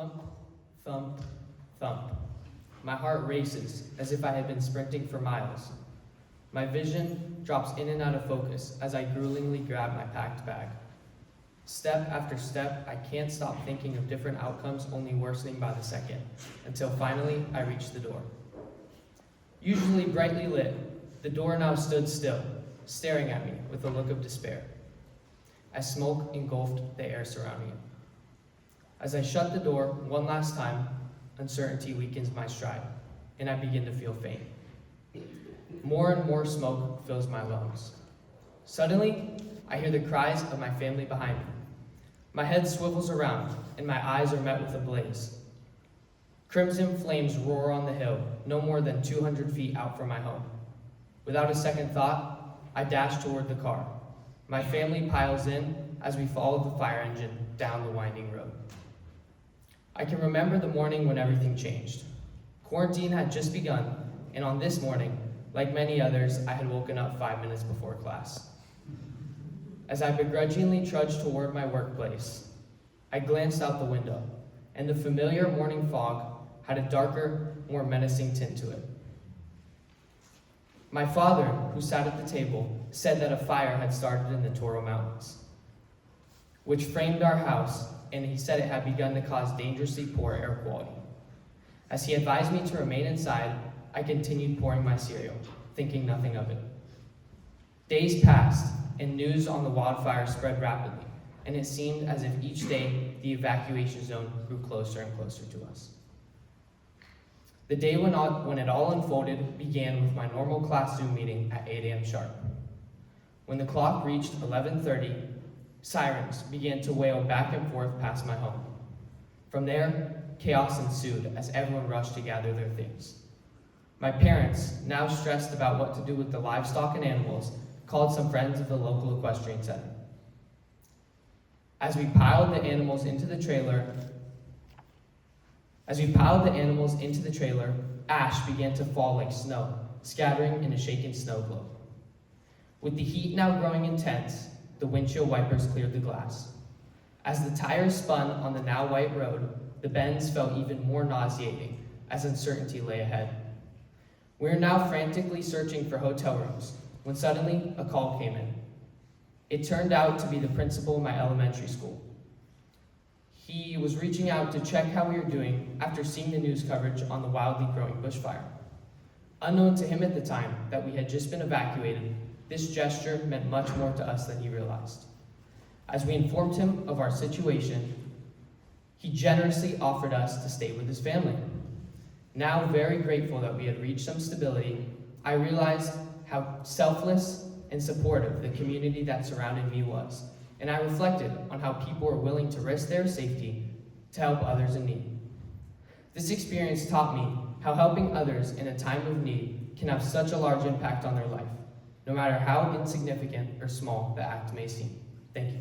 Thump, thump, thump. My heart races as if I had been sprinting for miles. My vision drops in and out of focus as I gruelingly grab my packed bag. Step after step, I can't stop thinking of different outcomes only worsening by the second, until finally I reach the door. Usually brightly lit, the door now stood still, staring at me with a look of despair, as smoke engulfed the air surrounding it. As I shut the door one last time, uncertainty weakens my stride, and I begin to feel faint. More and more smoke fills my lungs. Suddenly, I hear the cries of my family behind me. My head swivels around, and my eyes are met with a blaze. Crimson flames roar on the hill, no more than 200 feet out from my home. Without a second thought, I dash toward the car. My family piles in as we follow the fire engine down the winding road. I can remember the morning when everything changed. Quarantine had just begun, and on this morning, like many others, I had woken up 5 minutes before class. As I begrudgingly trudged toward my workplace, I glanced out the window, and the familiar morning fog had a darker, more menacing tint to it. My father, who sat at the table, said that a fire had started in the Toro Mountains, which framed our house, and he said it had begun to cause dangerously poor air quality. As he advised me to remain inside, I continued pouring my cereal, thinking nothing of it. Days passed, and news on the wildfire spread rapidly, and it seemed as if each day the evacuation zone grew closer and closer to us. The day when it all unfolded began with my normal class Zoom meeting at 8 a.m. sharp. When the clock reached 11:30, sirens began to wail back and forth past my home. From there, chaos ensued as everyone rushed to gather their things. My parents, now stressed about what to do with the livestock and animals, called some friends at the local equestrian center. As we piled the animals into the trailer, ash began to fall like snow, scattering in a shaken snow globe. With the heat now growing intense, the windshield wipers cleared the glass. As the tires spun on the now white road, the bends felt even more nauseating as uncertainty lay ahead. We are now frantically searching for hotel rooms when suddenly a call came in. It turned out to be the principal of my elementary school. He was reaching out to check how we were doing after seeing the news coverage on the wildly growing bushfire. Unknown to him at the time that we had just been evacuated, this gesture meant much more to us than he realized. As we informed him of our situation, he generously offered us to stay with his family. Now very grateful that we had reached some stability, I realized how selfless and supportive the community that surrounded me was, and I reflected on how people were willing to risk their safety to help others in need. This experience taught me how helping others in a time of need can have such a large impact on their life, no matter how insignificant or small the act may seem. Thank you.